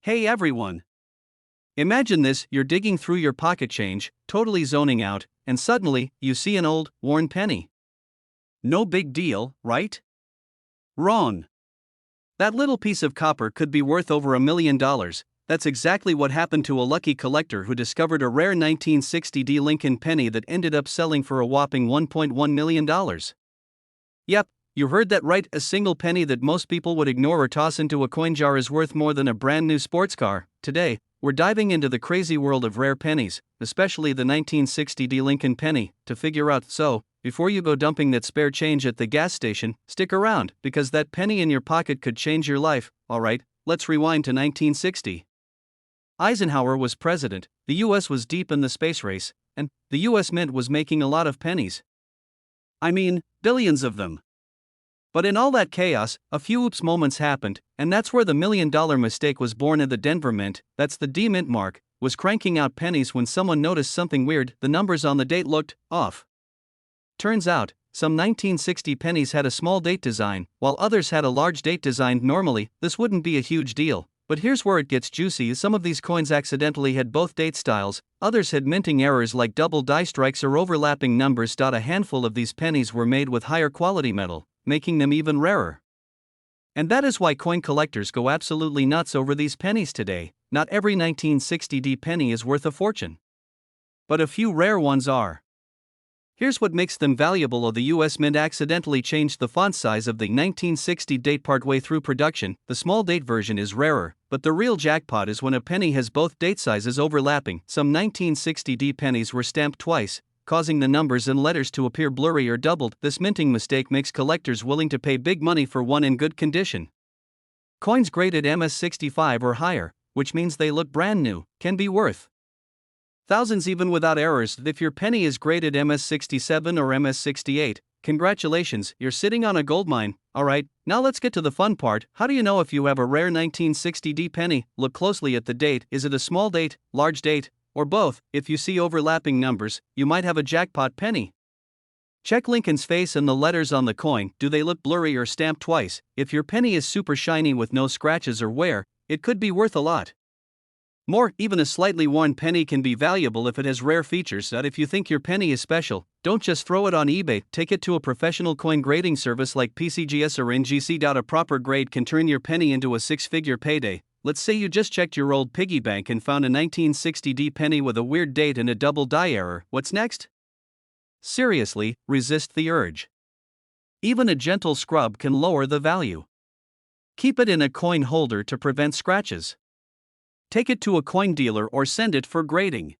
Hey everyone! Imagine this, you're digging through your pocket change, totally zoning out, and suddenly, you see an old, worn penny. No big deal, right? Wrong. That little piece of copper could be worth over $1 million. That's exactly what happened to a lucky collector who discovered a rare 1960 Lincoln penny that ended up selling for a whopping $1.1 million. Yep, you heard that right, a single penny that most people would ignore or toss into a coin jar is worth more than a brand new sports car. Today, we're diving into the crazy world of rare pennies, especially the 1960 Lincoln penny, to figure out. So, before you go dumping that spare change at the gas station, stick around, because that penny in your pocket could change your life. Alright, let's rewind to 1960. Eisenhower was president, the US was deep in the space race, and the US Mint was making a lot of pennies. I mean, billions of them. But in all that chaos, a few oops moments happened, and that's where the $1 million mistake was born. At the Denver Mint, that's the D Mint mark, was cranking out pennies when someone noticed something weird. The numbers on the date looked off. Turns out, some 1960 pennies had a small date design, while others had a large date design. Normally, this wouldn't be a huge deal, but here's where it gets juicy. Some of these coins accidentally had both date styles, others had minting errors like double die strikes or overlapping numbers. A handful of these pennies were made with higher quality metal, making them even rarer. And that is why coin collectors go absolutely nuts over these pennies today. Not every 1960 penny is worth a fortune, but a few rare ones are. Here's what makes them valuable. The US Mint accidentally changed the font size of the 1960 date partway through production. The small date version is rarer, but the real jackpot is when a penny has both date sizes overlapping. Some 1960 pennies were stamped twice, causing the numbers and letters to appear blurry or doubled. This minting mistake makes collectors willing to pay big money for one in good condition. Coins graded MS65 or higher, which means they look brand new, can be worth thousands even without errors. If your penny is graded MS67 or MS68, congratulations, you're sitting on a goldmine. Alright, now let's get to the fun part. How do you know if you have a rare 1960 penny? Look closely at the date. Is it a small date, large date, or both? If you see overlapping numbers, you might have a jackpot penny. Check Lincoln's face and the letters on the coin. Do they look blurry or stamped twice? If your penny is super shiny with no scratches or wear, it could be worth a lot more. Even a slightly worn penny can be valuable if it has rare features. If you think your penny is special, don't just throw it on eBay, take it to a professional coin grading service like PCGS or NGC. A proper grade can turn your penny into a six-figure payday. Let's say you just checked your old piggy bank and found a 1960 penny with a weird date and a double die error. What's next? Seriously, resist the urge. Even a gentle scrub can lower the value. Keep it in a coin holder to prevent scratches. Take it to a coin dealer or send it for grading.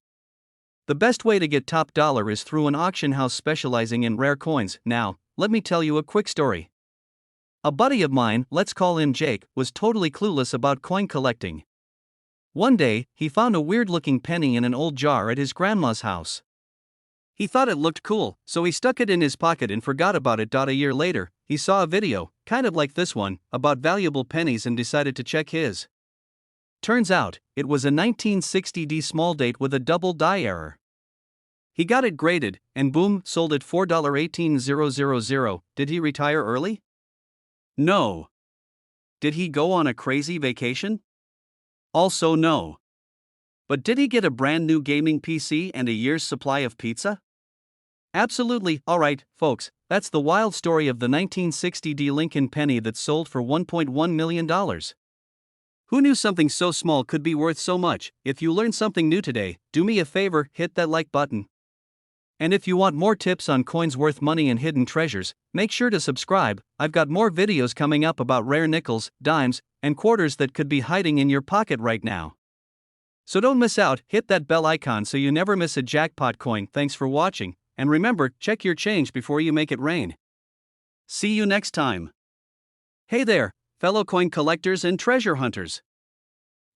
The best way to get top dollar is through an auction house specializing in rare coins. Now, let me tell you a quick story. A buddy of mine, let's call him Jake, was totally clueless about coin collecting. One day, he found a weird-looking penny in an old jar at his grandma's house. He thought it looked cool, so he stuck it in his pocket and forgot about it. A year later, he saw a video, kind of like this one, about valuable pennies and decided to check his. Turns out, it was a 1960 small date with a double die error. He got it graded, and boom, sold it $4.18000. Did he retire early? No. Did he go on a crazy vacation? Also no. But did he get a brand new gaming PC and a year's supply of pizza? Absolutely. Alright, folks, that's the wild story of the 1960 Lincoln penny that sold for $1.1 million. Who knew something so small could be worth so much? If you learned something new today, do me a favor, hit that like button. And if you want more tips on coins worth money and hidden treasures, make sure to subscribe. I've got more videos coming up about rare nickels, dimes, and quarters that could be hiding in your pocket right now. So don't miss out, hit that bell icon so you never miss a jackpot coin. Thanks for watching, and remember, check your change before you make it rain. See you next time. Hey there, fellow coin collectors and treasure hunters.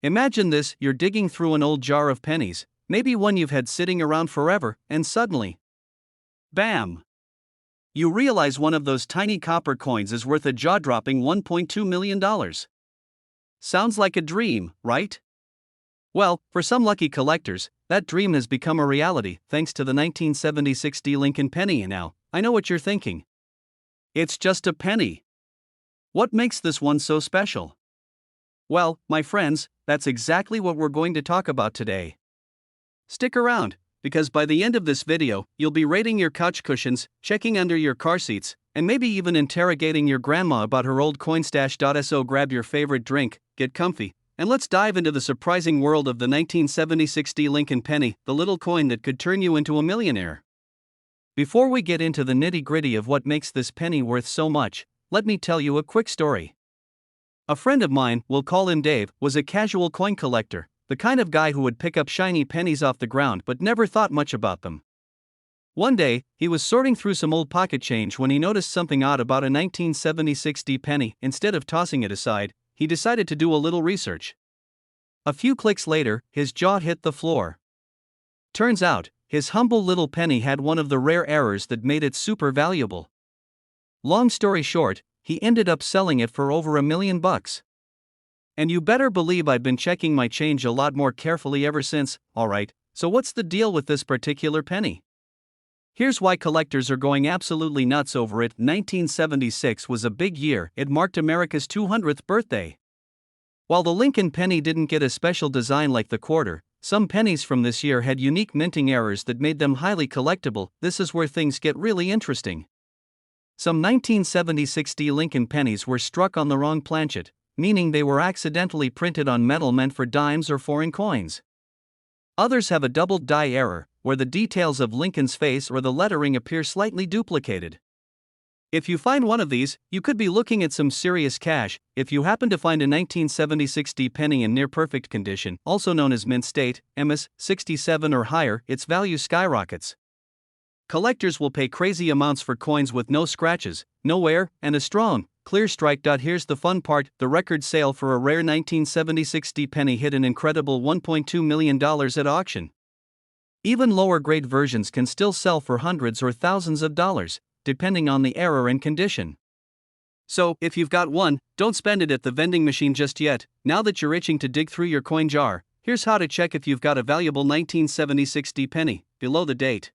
Imagine this, you're digging through an old jar of pennies, maybe one you've had sitting around forever, and suddenly, bam! You realize one of those tiny copper coins is worth a jaw-dropping $1.2 million. Sounds like a dream, right? Well, for some lucky collectors, that dream has become a reality thanks to the 1976 Lincoln penny. And now, I know what you're thinking. It's just a penny. What makes this one so special? Well, my friends, That's exactly what we're going to talk about today. Stick around, because by the end of this video, you'll be rating your couch cushions, checking under your car seats, and maybe even interrogating your grandma about her old coin stash. So grab your favorite drink, get comfy, and let's dive into the surprising world of the 1976 Lincoln penny, the little coin that could turn you into a millionaire. Before we get into the nitty-gritty of what makes this penny worth so much, let me tell you a quick story. A friend of mine, we'll call him Dave, was a casual coin collector, the kind of guy who would pick up shiny pennies off the ground but never thought much about them. One day, he was sorting through some old pocket change when he noticed something odd about a 1976 penny. Instead of tossing it aside, he decided to do a little research. A few clicks later, his jaw hit the floor. Turns out, his humble little penny had one of the rare errors that made it super valuable. Long story short, he ended up selling it for over $1 million. And you better believe I've been checking my change a lot more carefully ever since. Alright, so what's the deal with this particular penny? Here's why collectors are going absolutely nuts over it. 1976 was a big year. It marked America's 200th birthday. While the Lincoln penny didn't get a special design like the quarter, some pennies from this year had unique minting errors that made them highly collectible. This is where things get really interesting. Some 1976 Lincoln pennies were struck on the wrong planchet, meaning they were accidentally printed on metal meant for dimes or foreign coins. Others have a double die error, where the details of Lincoln's face or the lettering appear slightly duplicated. If you find one of these, you could be looking at some serious cash. If you happen to find a 1976 penny in near perfect condition, also known as mint state, MS 67 or higher, its value skyrockets. Collectors will pay crazy amounts for coins with no scratches, no wear, and a strong, clear strike. Here's the fun part: the record sale for a rare 1976 penny hit an incredible $1.2 million at auction. Even lower grade versions can still sell for hundreds or thousands of dollars, depending on the error and condition. So, if you've got one, don't spend it at the vending machine just yet. Now that you're itching to dig through your coin jar, here's how to check if you've got a valuable 1976 penny. Below the date.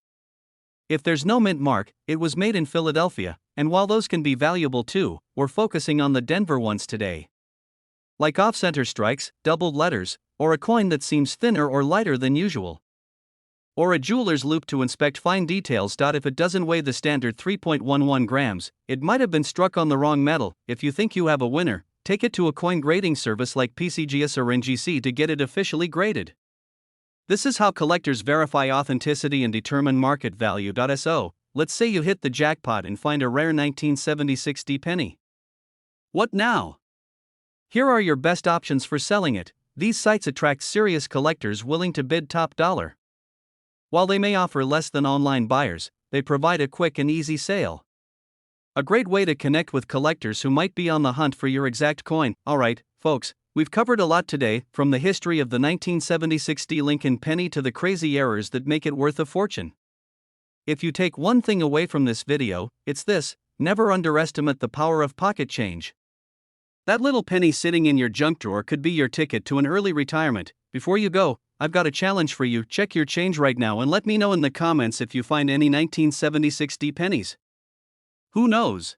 If there's no mint mark, it was made in Philadelphia, and while those can be valuable too, we're focusing on the Denver ones today. Like off-center strikes, doubled letters, or a coin that seems thinner or lighter than usual. Or a jeweler's loop to inspect fine details. If it doesn't weigh the standard 3.11 grams, it might have been struck on the wrong metal. If you think you have a winner, take it to a coin grading service like PCGS or NGC to get it officially graded. This is how collectors verify authenticity and determine market value. So, let's say you hit the jackpot and find a rare 1976 penny. What now? Here are your best options for selling it. These sites attract serious collectors willing to bid top dollar. While they may offer less than online buyers, they provide a quick and easy sale. A great way to connect with collectors who might be on the hunt for your exact coin. Alright, folks, we've covered a lot today, from the history of the 1976 Lincoln penny to the crazy errors that make it worth a fortune. If you take one thing away from this video, it's this: never underestimate the power of pocket change. That little penny sitting in your junk drawer could be your ticket to an early retirement. Before you go, I've got a challenge for you. Check your change right now and let me know in the comments if you find any 1976 pennies. Who knows?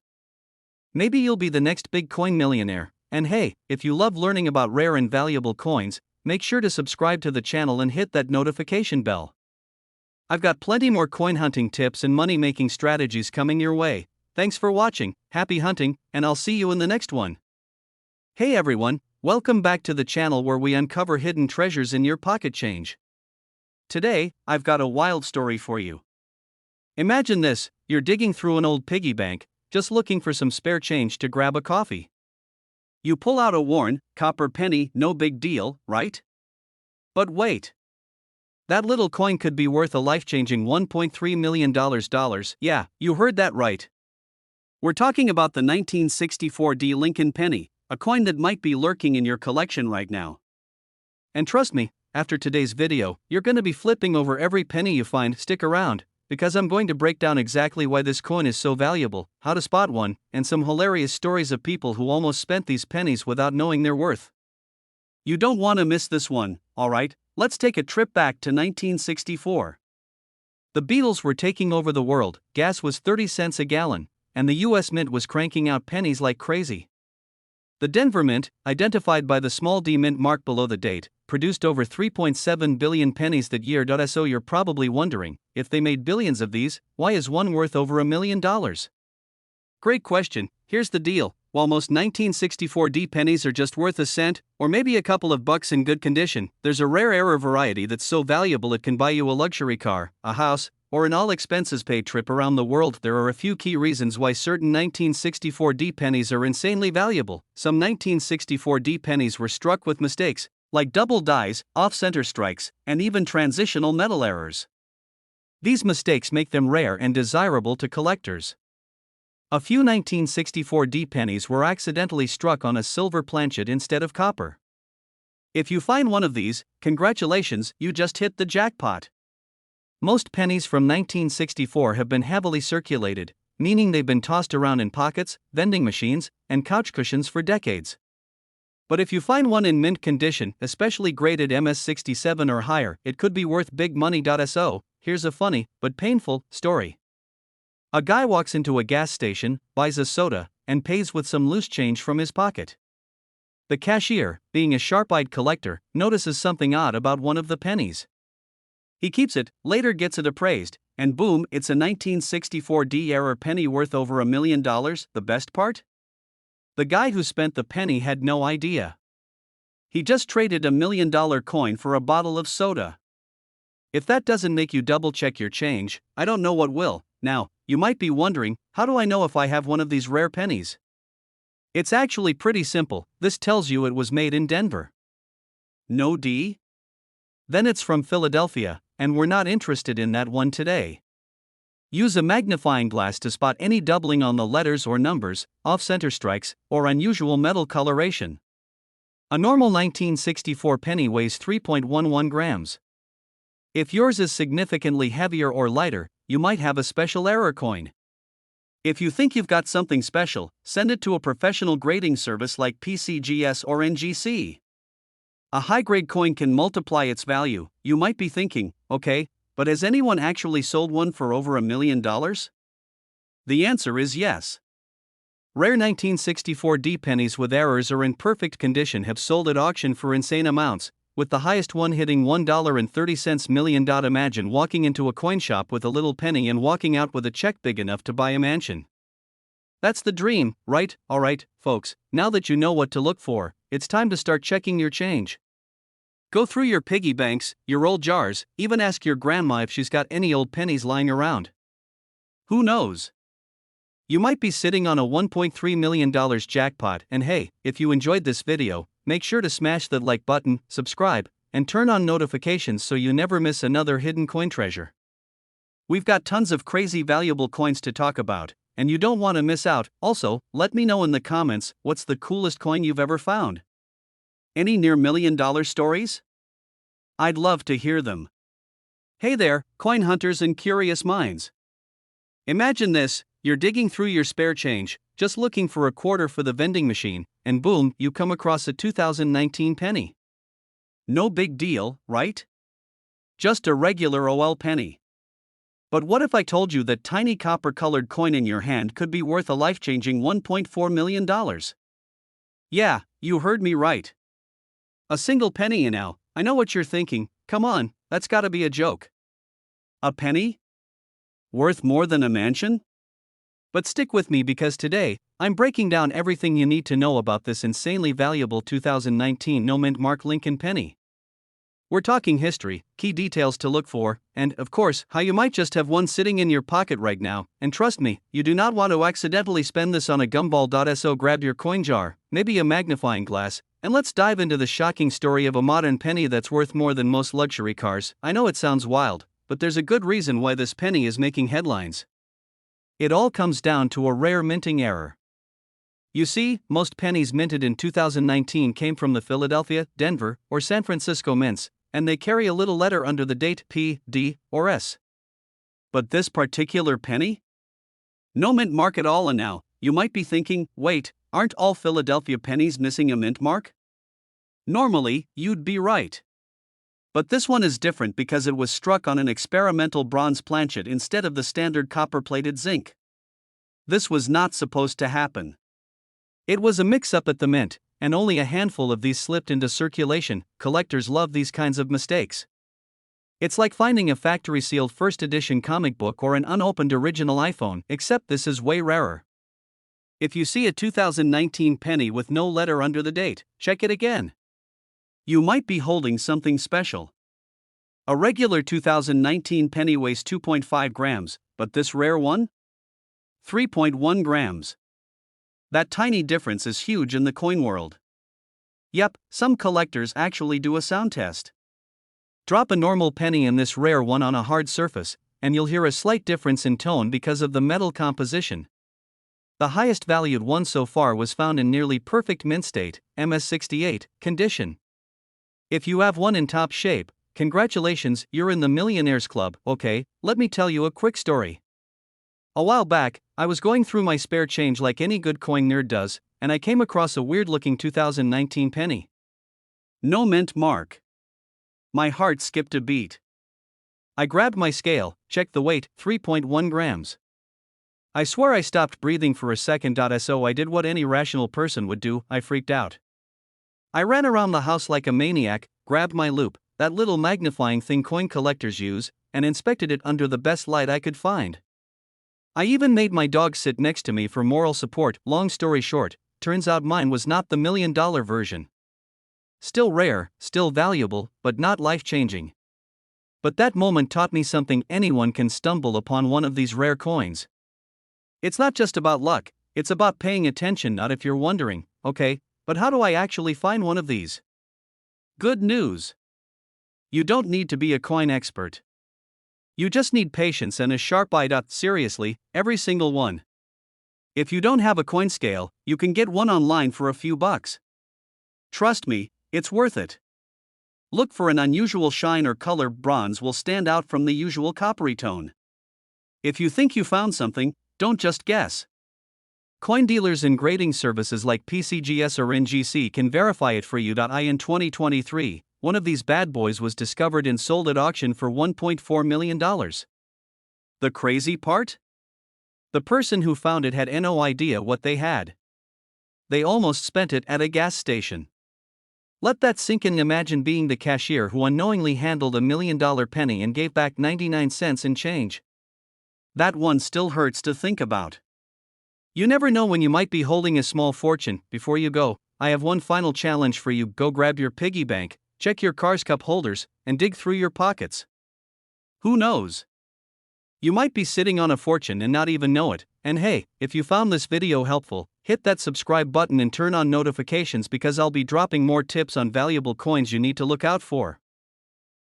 Maybe you'll be the next big coin millionaire. And hey, if you love learning about rare and valuable coins, make sure to subscribe to the channel and hit that notification bell. I've got plenty more coin hunting tips and money-making strategies coming your way. Thanks for watching, happy hunting, and I'll see you in the next one. Hey everyone, welcome back to the channel where we uncover hidden treasures in your pocket change. Today, I've got a wild story for you. Imagine this: you're digging through an old piggy bank, just looking for some spare change to grab a coffee. You pull out a worn, copper penny. No big deal, right? But wait. That little coin could be worth a life-changing $1.3 million. Yeah, you heard that right. We're talking about the 1964 Lincoln penny, a coin that might be lurking in your collection right now. And trust me, after today's video, you're going to be flipping over every penny you find. Stick around, because I'm going to break down exactly why this coin is so valuable, how to spot one, and some hilarious stories of people who almost spent these pennies without knowing their worth. You don't want to miss this one. Alright, let's take a trip back to 1964. The Beatles were taking over the world, gas was 30 cents a gallon, and the US Mint was cranking out pennies like crazy. The Denver Mint, identified by the small d mint mark below the date, produced over 3.7 billion pennies that year. So you're probably wondering, if they made billions of these, why is one worth over $1 million? Great question. Here's the deal. While most 1964 D pennies are just worth a cent, or maybe a couple of bucks in good condition, there's a rare error variety that's so valuable it can buy you a luxury car, a house, or an all-expenses-paid trip around the world. There are a few key reasons why certain 1964 D pennies are insanely valuable. Some 1964 D pennies were struck with mistakes, like double dies, off-center strikes, and even transitional metal errors. These mistakes make them rare and desirable to collectors. A few 1964 D pennies were accidentally struck on a silver planchet instead of copper. If you find one of these, congratulations, you just hit the jackpot. Most pennies from 1964 have been heavily circulated, meaning they've been tossed around in pockets, vending machines, and couch cushions for decades. But if you find one in mint condition, especially graded MS67 or higher, it could be worth big money. So, here's a funny, but painful, story. A guy walks into a gas station, buys a soda, and pays with some loose change from his pocket. The cashier, being a sharp-eyed collector, notices something odd about one of the pennies. He keeps it, later gets it appraised, and boom, it's a 1964 D error penny worth over $1 million. The best part? The guy who spent the penny had no idea. He just traded $1 million coin for a bottle of soda. If that doesn't make you double-check your change, I don't know what will. Now, you might be wondering, how do I know if I have one of these rare pennies? It's actually pretty simple. This tells you it was made in Denver. No D? Then it's from Philadelphia, and we're not interested in that one today. Use a magnifying glass to spot any doubling on the letters or numbers, off-center strikes, or unusual metal coloration. A normal 1964 penny weighs 3.11 grams. If yours is significantly heavier or lighter, you might have a special error coin. If you think you've got something special, send it to a professional grading service like PCGS or NGC. A high-grade coin can multiply its value. You might be thinking, okay, but has anyone actually sold one for over $1 million? The answer is yes. Rare 1964 D pennies with errors or in perfect condition have sold at auction for insane amounts, with the highest one hitting $1.30 million. Imagine walking into a coin shop with a little penny and walking out with a check big enough to buy a mansion. That's the dream, right? Alright, folks, now that you know what to look for, it's time to start checking your change. Go through your piggy banks, your old jars, even ask your grandma if she's got any old pennies lying around. Who knows? You might be sitting on a $1.3 million jackpot. And hey, if you enjoyed this video, make sure to smash that like button, subscribe, and turn on notifications so you never miss another hidden coin treasure. We've got tons of crazy valuable coins to talk about, and you don't want to miss out. Also, let me know in the comments, what's the coolest coin you've ever found? Any near $1 million stories? I'd love to hear them. Hey there, coin hunters and curious minds. Imagine this, you're digging through your spare change, just looking for a quarter for the vending machine, and boom, you come across a 2019 penny. No big deal, right? Just a regular OL penny. But what if I told you that tiny copper-colored coin in your hand could be worth a life-changing $1.4 million? Yeah, you heard me right. A single penny now. I know what you're thinking, come on, that's gotta be a joke. A penny? Worth more than a mansion? But stick with me because today, I'm breaking down everything you need to know about this insanely valuable 2019 no mint mark Lincoln penny. We're talking history, key details to look for, and, of course, how you might just have one sitting in your pocket right now. And trust me, you do not want to accidentally spend this on a gumball. So grab your coin jar, maybe a magnifying glass, and let's dive into the shocking story of a modern penny that's worth more than most luxury cars. I know it sounds wild, but there's a good reason why this penny is making headlines. It all comes down to a rare minting error. You see, most pennies minted in 2019 came from the Philadelphia, Denver, or San Francisco mints, and they carry a little letter under the date P, D, or S. But this particular penny? No mint mark at all. And now, you might be thinking, wait, aren't all Philadelphia pennies missing a mint mark? Normally, you'd be right. But this one is different because it was struck on an experimental bronze planchet instead of the standard copper-plated zinc. This was not supposed to happen. It was a mix-up at the mint, and only a handful of these slipped into circulation. Collectors love these kinds of mistakes. It's like finding a factory-sealed first edition comic book or an unopened original iPhone, except this is way rarer. If you see a 2019 penny with no letter under the date, check it again. You might be holding something special. A regular 2019 penny weighs 2.5 grams, but this rare one? 3.1 grams. That tiny difference is huge in the coin world. Yep, some collectors actually do a sound test. Drop a normal penny in this rare one on a hard surface, and you'll hear a slight difference in tone because of the metal composition. The highest valued one so far was found in nearly perfect mint state, MS68, condition. If you have one in top shape, congratulations, you're in the millionaires club. Okay, let me tell you a quick story. A while back, I was going through my spare change like any good coin nerd does, and I came across a weird-looking 2019 penny. No mint mark. My heart skipped a beat. I grabbed my scale, checked the weight, 3.1 grams. I swear I stopped breathing for a second. So I did what any rational person would do, I freaked out. I ran around the house like a maniac, grabbed my loupe, that little magnifying thing coin collectors use, and inspected it under the best light I could find. I even made my dog sit next to me for moral support. Long story short, turns out mine was not the $1 million version. Still rare, still valuable, but not life-changing. But that moment taught me something: anyone can stumble upon one of these rare coins. It's not just about luck, it's about paying attention. Not if you're wondering, okay, but how do I actually find one of these? Good news. You don't need to be a coin expert. You just need patience and a sharp eye. Seriously, every single one. If you don't have a coin scale, you can get one online for a few bucks. Trust me, it's worth it. Look for an unusual shine or color. Bronze will stand out from the usual coppery tone. If you think you found something, don't just guess. Coin dealers and grading services like PCGS or NGC can verify it for you. In 2023, one of these bad boys was discovered and sold at auction for $1.4 million. The crazy part? The person who found it had no idea what they had. They almost spent it at a gas station. Let that sink in. Imagine being the cashier who unknowingly handled $1 million penny and gave back 99 cents in change. That one still hurts to think about. You never know when you might be holding a small fortune. Before you go, I have one final challenge for you. Go grab your piggy bank, check your car's cup holders, and dig through your pockets. Who knows? You might be sitting on a fortune and not even know it. And hey, if you found this video helpful, hit that subscribe button and turn on notifications, because I'll be dropping more tips on valuable coins you need to look out for.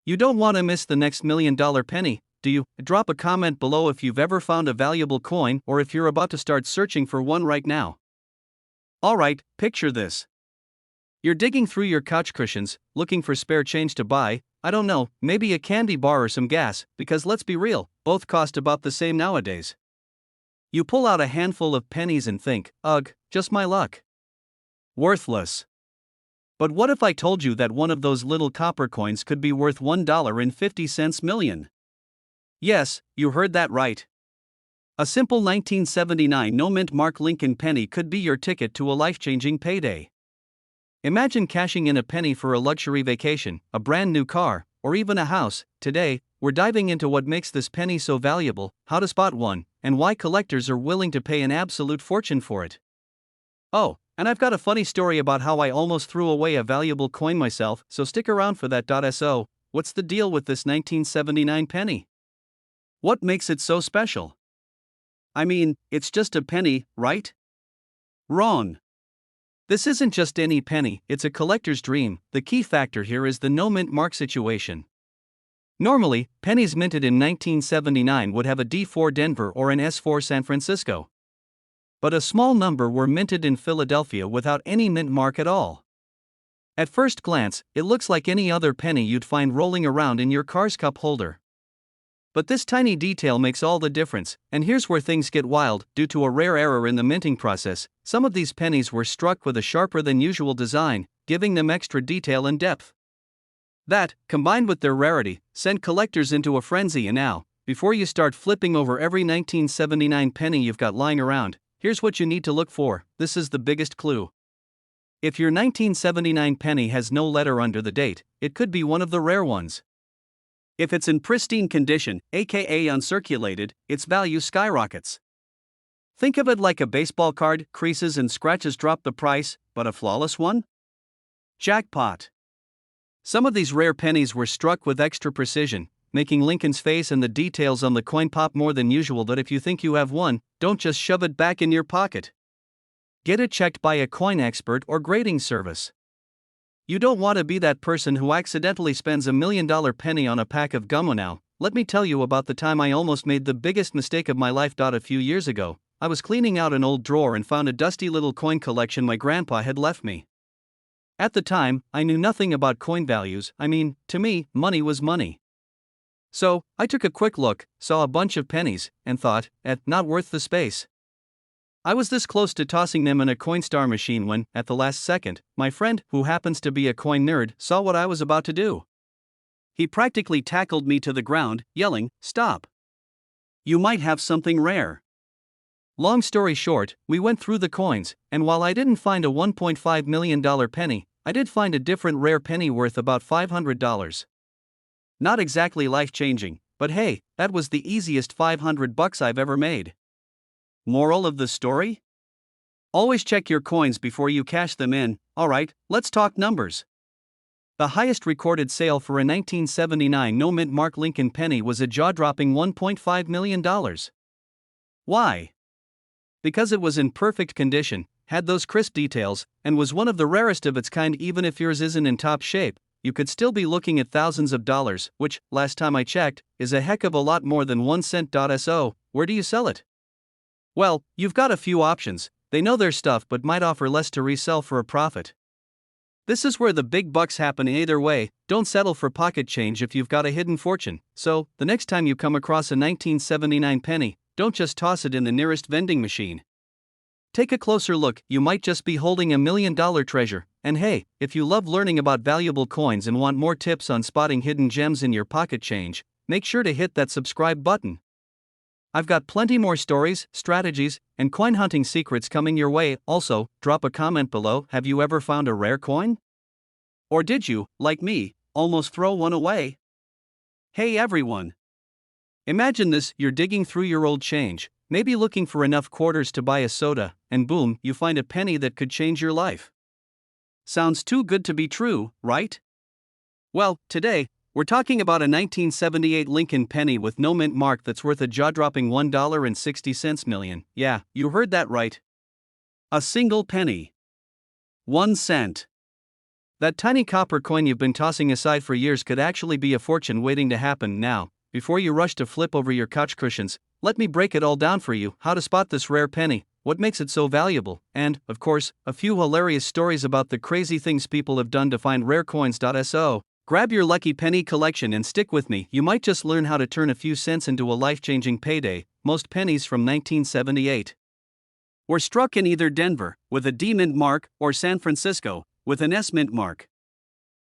You don't want to miss the next $1 million penny, do you? Drop a comment below if you've ever found a valuable coin or if you're about to start searching for one right now. Alright, picture this. You're digging through your couch cushions, looking for spare change to buy, I don't know, maybe a candy bar or some gas, because let's be real, both cost about the same nowadays. You pull out a handful of pennies and think, ugh, just my luck. Worthless. But what if I told you that one of those little copper coins could be worth $1.50 million? Yes, you heard that right. A simple 1979 no-mint mark Lincoln penny could be your ticket to a life-changing payday. Imagine cashing in a penny for a luxury vacation, a brand new car, or even a house. Today, we're diving into what makes this penny so valuable, how to spot one, and why collectors are willing to pay an absolute fortune for it. Oh, and I've got a funny story about how I almost threw away a valuable coin myself, so stick around for that. So, what's the deal with this 1979 penny? What makes it so special? I mean, it's just a penny, right? Wrong. This isn't just any penny, it's a collector's dream. The key factor here is the no-mint mark situation. Normally, pennies minted in 1979 would have a D4 Denver or an S4 San Francisco. But a small number were minted in Philadelphia without any mint mark at all. At first glance, it looks like any other penny you'd find rolling around in your car's cup holder. But this tiny detail makes all the difference, and here's where things get wild. Due to a rare error in the minting process, some of these pennies were struck with a sharper than usual design, giving them extra detail and depth. That, combined with their rarity, sent collectors into a frenzy. And now, before you start flipping over every 1979 penny you've got lying around, Here's what you need to look for. This is the biggest clue. If your 1979 penny has no letter under the date, it could be one of the rare ones. If it's in pristine condition, aka uncirculated, its value skyrockets. Think of it like a baseball card, creases and scratches drop the price, but a flawless one? Jackpot! Some of these rare pennies were struck with extra precision, making Lincoln's face and the details on the coin pop more than usual. That if you think you have one, don't just shove it back in your pocket. Get it checked by a coin expert or grading service. You don't want to be that person who accidentally spends $1 million penny on a pack of gum. Now, let me tell you about the time I almost made the biggest mistake of my life. A few years ago, I was cleaning out an old drawer and found a dusty little coin collection my grandpa had left me. At the time, I knew nothing about coin values. To me, money was money. So, I took a quick look, saw a bunch of pennies, and thought, not worth the space. I was this close to tossing them in a Coinstar machine when, at the last second, my friend, who happens to be a coin nerd, saw what I was about to do. He practically tackled me to the ground, yelling, "Stop! You might have something rare." Long story short, we went through the coins, and while I didn't find a $1.5 million penny, I did find a different rare penny worth about $500. Not exactly life-changing, but hey, that was the easiest $500 I've ever made. Moral of the story? Always check your coins before you cash them in. Alright, let's talk numbers. The highest recorded sale for a 1979 no mint mark Lincoln penny was a jaw-dropping $1.5 million. Why? Because it was in perfect condition, had those crisp details, and was one of the rarest of its kind. Even if yours isn't in top shape, you could still be looking at thousands of dollars, which, last time I checked, is a heck of a lot more than 1 cent. So, where do you sell it? Well, you've got a few options. They know their stuff but might offer less to resell for a profit. This is where the big bucks happen. Either way, don't settle for pocket change if you've got a hidden fortune. So, the next time you come across a 1979 penny, don't just toss it in the nearest vending machine. Take a closer look. You might just be holding $1 million treasure. And hey, if you love learning about valuable coins and want more tips on spotting hidden gems in your pocket change, make sure to hit that subscribe button. I've got plenty more stories, strategies, and coin hunting secrets coming your way. Also, drop a comment below. Have you ever found a rare coin? Or did you, like me, almost throw one away? Hey everyone! Imagine this: you're digging through your old change, maybe looking for enough quarters to buy a soda, and boom, you find a penny that could change your life. Sounds too good to be true, right? Well, today, we're talking about a 1978 Lincoln penny with no mint mark that's worth a jaw-dropping $1.60 million. Yeah, you heard that right. A single penny. 1 cent. That tiny copper coin you've been tossing aside for years could actually be a fortune waiting to happen. Now, before you rush to flip over your couch cushions, let me break it all down for you: how to spot this rare penny, what makes it so valuable, and, of course, a few hilarious stories about the crazy things people have done to find rare coins. So, grab your lucky penny collection and stick with me. You might just learn how to turn a few cents into a life-changing payday. Most pennies from 1978 were struck in either Denver, with a D mint mark, or San Francisco, with an S mint mark.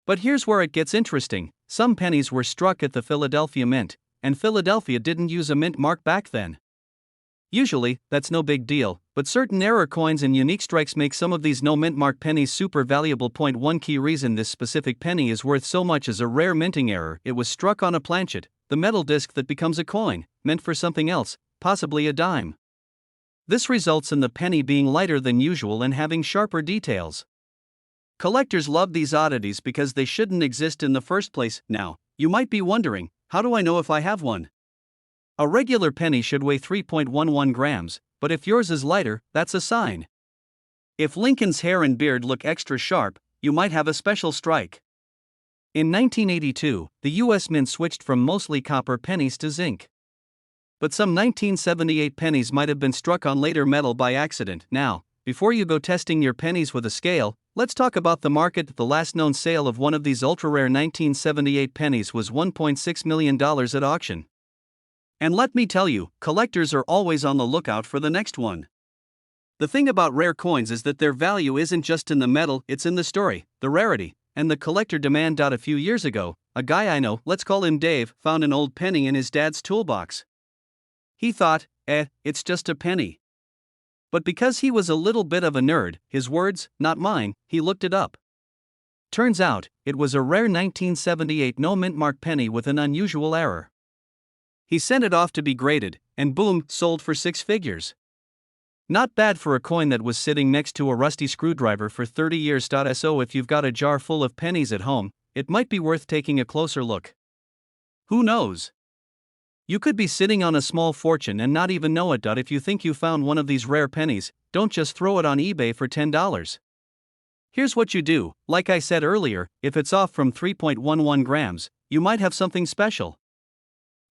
But here's where it gets interesting: some pennies were struck at the Philadelphia Mint, and Philadelphia didn't use a mint mark back then. Usually, that's no big deal, but certain error coins and unique strikes make some of these no mint mark pennies super valuable. Point 1: key reason this specific penny is worth so much is a rare minting error. It was struck on a planchet, the metal disc that becomes a coin, meant for something else, possibly a dime. This results in the penny being lighter than usual and having sharper details. Collectors love these oddities because they shouldn't exist in the first place. Now, you might be wondering, how do I know if I have one? A regular penny should weigh 3.11 grams, but if yours is lighter, that's a sign. If Lincoln's hair and beard look extra sharp, you might have a special strike. In 1982, the U.S. Mint switched from mostly copper pennies to zinc. But some 1978 pennies might have been struck on later metal by accident. Now, before you go testing your pennies with a scale, let's talk about the market. The last known sale of one of these ultra-rare 1978 pennies was $1.6 million at auction. And let me tell you, collectors are always on the lookout for the next one. The thing about rare coins is that their value isn't just in the metal, it's in the story, the rarity, and the collector demand. A few years ago, a guy I know, let's call him Dave, found an old penny in his dad's toolbox. He thought, it's just a penny. But because he was a little bit of a nerd, his words, not mine, he looked it up. Turns out, it was a rare 1978 no mint mark penny with an unusual error. He sent it off to be graded, and boom, sold for 6 figures. Not bad for a coin that was sitting next to a rusty screwdriver for 30 years. So if you've got a jar full of pennies at home, it might be worth taking a closer look. Who knows? You could be sitting on a small fortune and not even know it. If you think you found one of these rare pennies, don't just throw it on eBay for $10. Here's what you do. Like I said earlier, if it's off from 3.11 grams, you might have something special.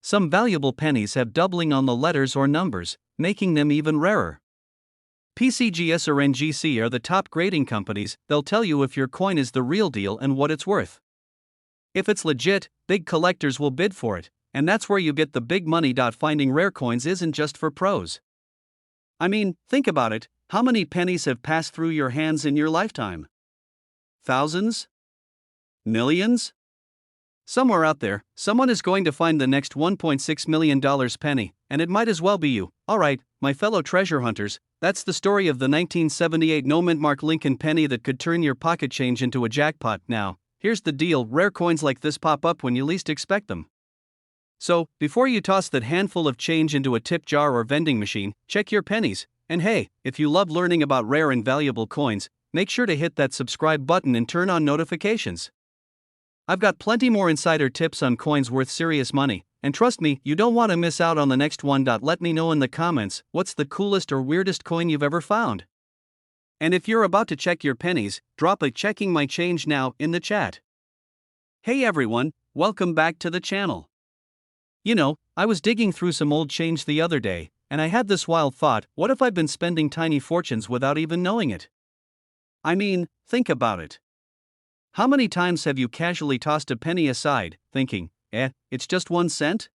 Some valuable pennies have doubling on the letters or numbers, making them even rarer. PCGS or NGC are the top grading companies. They'll tell you if your coin is the real deal and what it's worth. If it's legit, big collectors will bid for it, and that's where you get the big money. Finding rare coins isn't just for pros. I mean, think about it. How many pennies have passed through your hands in your lifetime? Thousands? Millions? Somewhere out there, someone is going to find the next $1.6 million penny, and it might as well be you. Alright, my fellow treasure hunters, that's the story of the 1978 no mint mark Lincoln penny that could turn your pocket change into a jackpot. Now, here's the deal: rare coins like this pop up when you least expect them. So, before you toss that handful of change into a tip jar or vending machine, check your pennies. And hey, if you love learning about rare and valuable coins, make sure to hit that subscribe button and turn on notifications. I've got plenty more insider tips on coins worth serious money, and trust me, you don't want to miss out on the next one. Let me know in the comments what's the coolest or weirdest coin you've ever found. And if you're about to check your pennies, drop a "checking my change now" in the chat. Hey everyone, welcome back to the channel. You know, I was digging through some old change the other day, and I had this wild thought: what if I've been spending tiny fortunes without even knowing it? I mean, think about it. How many times have you casually tossed a penny aside, thinking, it's just 1 cent?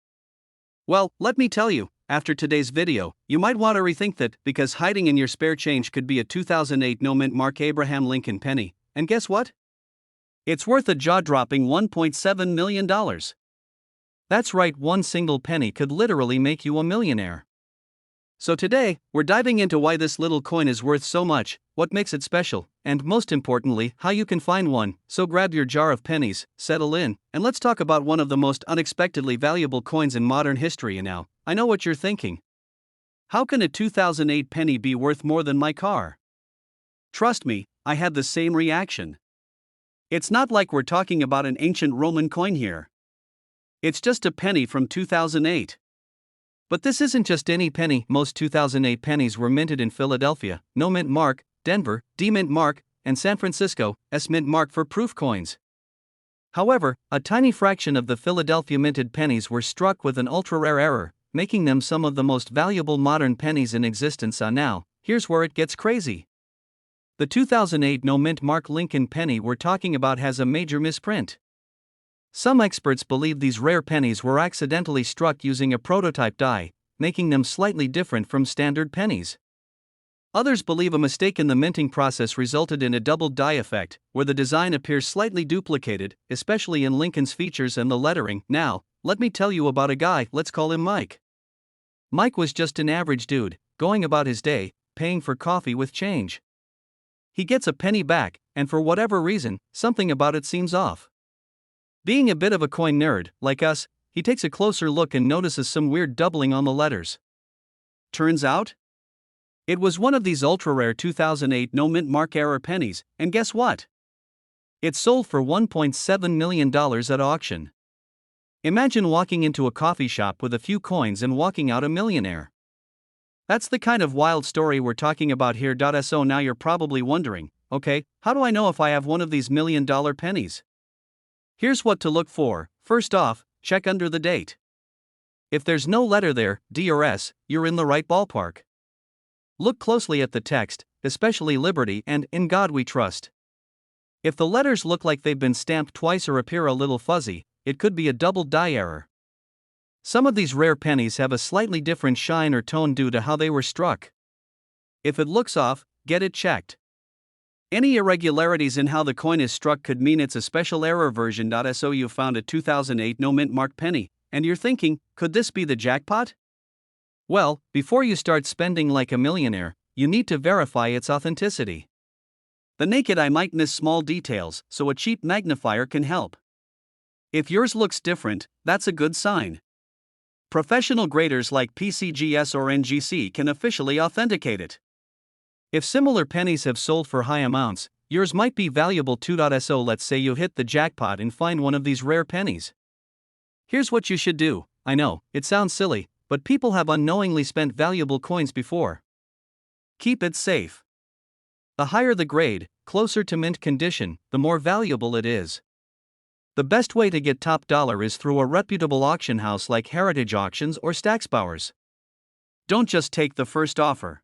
Well, let me tell you, after today's video, you might want to rethink that, because hiding in your spare change could be a 2008 no mint mark Abraham Lincoln penny, and guess what? It's worth a jaw-dropping $1.7 million. That's right, one single penny could literally make you a millionaire. So today, we're diving into why this little coin is worth so much, what makes it special, and most importantly, how you can find one. So grab your jar of pennies, settle in, and let's talk about one of the most unexpectedly valuable coins in modern history. And now, I know what you're thinking. How can a 2008 penny be worth more than my car? Trust me, I had the same reaction. It's not like we're talking about an ancient Roman coin here. It's just a penny from 2008. But this isn't just any penny. Most 2008 pennies were minted in Philadelphia, no mint mark, Denver, D mint mark, and San Francisco, S mint mark for proof coins. However, a tiny fraction of the Philadelphia minted pennies were struck with an ultra-rare error, making them some of the most valuable modern pennies in existence. Now, here's where it gets crazy. The 2008 no mint mark Lincoln penny we're talking about has a major misprint. Some experts believe these rare pennies were accidentally struck using a prototype die, making them slightly different from standard pennies. Others believe a mistake in the minting process resulted in a double die effect, where the design appears slightly duplicated, especially in Lincoln's features and the lettering. Now, let me tell you about a guy. Let's call him Mike. Mike was just an average dude, going about his day, paying for coffee with change. He gets a penny back, and for whatever reason, something about it seems off. Being a bit of a coin nerd, like us, he takes a closer look and notices some weird doubling on the letters. Turns out, it was one of these ultra-rare 2008 no mint mark error pennies, and guess what? It sold for $1.7 million at auction. Imagine walking into a coffee shop with a few coins and walking out a millionaire. That's the kind of wild story we're talking about here. So now you're probably wondering, okay, how do I know if I have one of these $1 million pennies? Here's what to look for. First off, check under the date. If there's no letter there, D or S, you're in the right ballpark. Look closely at the text, especially Liberty and In God We Trust. If the letters look like they've been stamped twice or appear a little fuzzy, it could be a double die error. Some of these rare pennies have a slightly different shine or tone due to how they were struck. If it looks off, get it checked. Any irregularities in how the coin is struck could mean it's a special error version. So you found a 2008 no mint mark penny, and you're thinking, could this be the jackpot? Well, before you start spending like a millionaire, you need to verify its authenticity. The naked eye might miss small details, so a cheap magnifier can help. If yours looks different, that's a good sign. Professional graders like PCGS or NGC can officially authenticate it. If similar pennies have sold for high amounts, yours might be valuable too. So let's say you hit the jackpot and find one of these rare pennies. Here's what you should do. I know, it sounds silly, but people have unknowingly spent valuable coins before. Keep it safe. The higher the grade, closer to mint condition, the more valuable it is. The best way to get top dollar is through a reputable auction house like Heritage Auctions or Stacksbowers. Don't just take the first offer.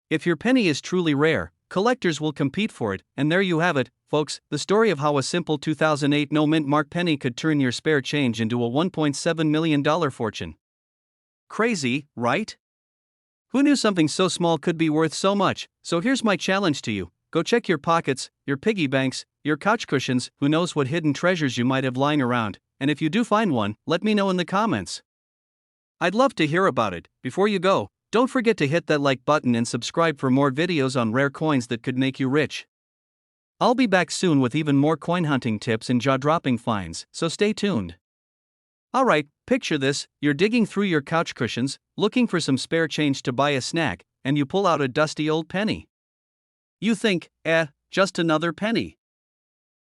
If your penny is truly rare, collectors will compete for it, and there you have it, folks, the story of how a simple 2008 no-mint mark penny could turn your spare change into a $1.7 million fortune. Crazy, right? Who knew something so small could be worth so much? So here's my challenge to you. Go check your pockets, your piggy banks, your couch cushions, who knows what hidden treasures you might have lying around, and if you do find one, let me know in the comments. I'd love to hear about it. Before you go, don't forget to hit that like button and subscribe for more videos on rare coins that could make you rich. I'll be back soon with even more coin hunting tips and jaw-dropping finds, so stay tuned. Alright, picture this, you're digging through your couch cushions, looking for some spare change to buy a snack, and you pull out a dusty old penny. You think, just another penny.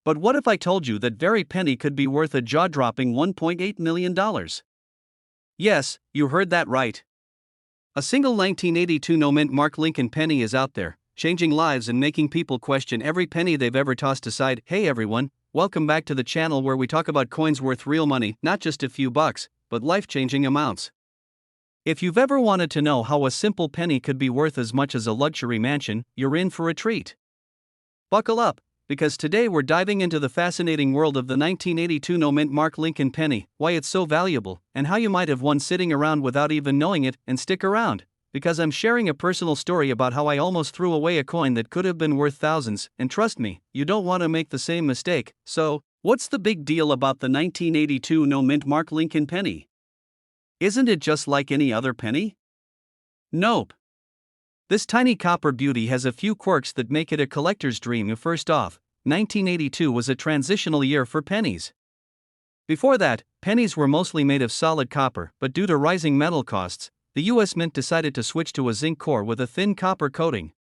But what if I told you that very penny could be worth a jaw-dropping $1.8 million? Yes, you heard that right. A single 1982 no-mint mark Lincoln penny is out there, changing lives and making people question every penny they've ever tossed aside. Hey everyone, welcome back to the channel where we talk about coins worth real money, not just a few bucks, but life-changing amounts. If you've ever wanted to know how a simple penny could be worth as much as a luxury mansion, you're in for a treat. Buckle up, because today we're diving into the fascinating world of the 1982 no-mint mark Lincoln penny, why it's so valuable, and how you might have one sitting around without even knowing it. And stick around, because I'm sharing a personal story about how I almost threw away a coin that could have been worth thousands, and trust me, you don't want to make the same mistake. So, what's the big deal about the 1982 no-mint mark Lincoln penny? Isn't it just like any other penny? Nope. This tiny copper beauty has a few quirks that make it a collector's dream. First off, 1982 was a transitional year for pennies. Before that, pennies were mostly made of solid copper, but due to rising metal costs, the US Mint decided to switch to a zinc core with a thin copper coating.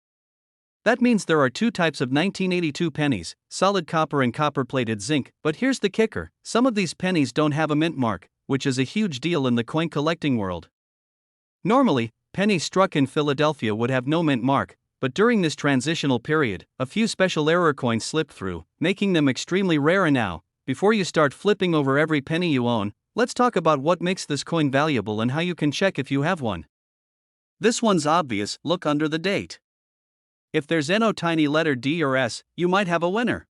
That means there are two types of 1982 pennies, solid copper and copper-plated zinc, but here's the kicker, some of these pennies don't have a mint mark, which is a huge deal in the coin collecting world. Normally, pennies struck in Philadelphia would have no mint mark, but during this transitional period, a few special error coins slipped through, making them extremely rare. And now, before you start flipping over every penny you own, let's talk about what makes this coin valuable and how you can check if you have one. This one's obvious, look under the date. If there's no tiny letter D or S, you might have a winner.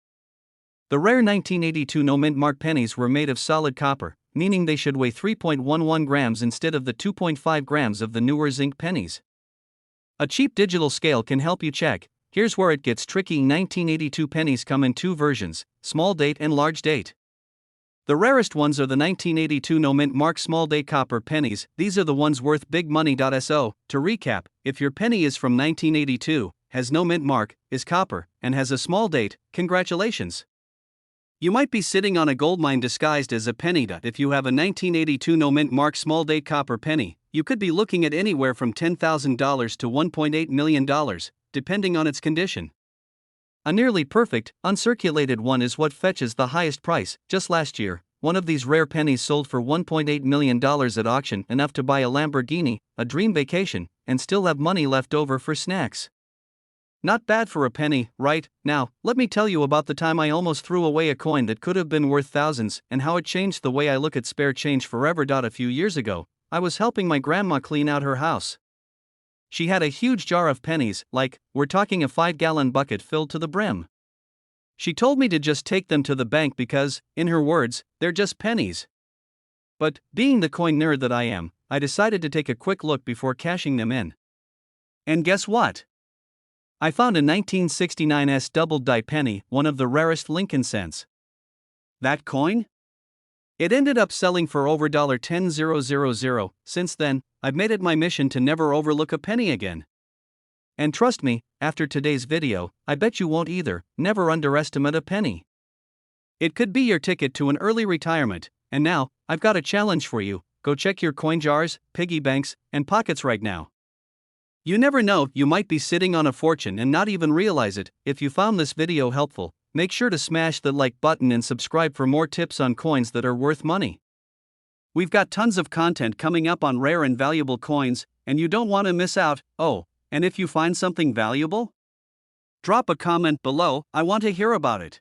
The rare 1982 no-mint mark pennies were made of solid copper, meaning they should weigh 3.11 grams instead of the 2.5 grams of the newer zinc pennies. A cheap digital scale can help you check. Here's where it gets tricky. 1982 pennies come in two versions, small date and large date. The rarest ones are the 1982 no-mint mark small date copper pennies. These are the ones worth big money. So, to recap, if your penny is from 1982, has no mint mark, is copper, and has a small date, congratulations. You might be sitting on a goldmine disguised as a penny. If you have a 1982 no-mint mark small date copper penny, you could be looking at anywhere from $10,000 to $1.8 million, depending on its condition. A nearly perfect, uncirculated one is what fetches the highest price. Just last year, one of these rare pennies sold for $1.8 million at auction, enough to buy a Lamborghini, a dream vacation, and still have money left over for snacks. Not bad for a penny, right? Now, let me tell you about the time I almost threw away a coin that could have been worth thousands, and how it changed the way I look at spare change forever. A few years ago, I was helping my grandma clean out her house. She had a huge jar of pennies, we're talking a 5-gallon bucket filled to the brim. She told me to just take them to the bank because, in her words, they're just pennies. But, being the coin nerd that I am, I decided to take a quick look before cashing them in. And guess what? I found a 1969 double-die penny, one of the rarest Lincoln cents. That coin? It ended up selling for over $10,000. Since then, I've made it my mission to never overlook a penny again. And trust me, after today's video, I bet you won't either. Never underestimate a penny. It could be your ticket to an early retirement. And now, I've got a challenge for you. Go check your coin jars, piggy banks, and pockets right now. You never know, you might be sitting on a fortune and not even realize it. If you found this video helpful, make sure to smash the like button and subscribe for more tips on coins that are worth money. We've got tons of content coming up on rare and valuable coins, and you don't want to miss out. Oh, and if you find something valuable, drop a comment below. I want to hear about it.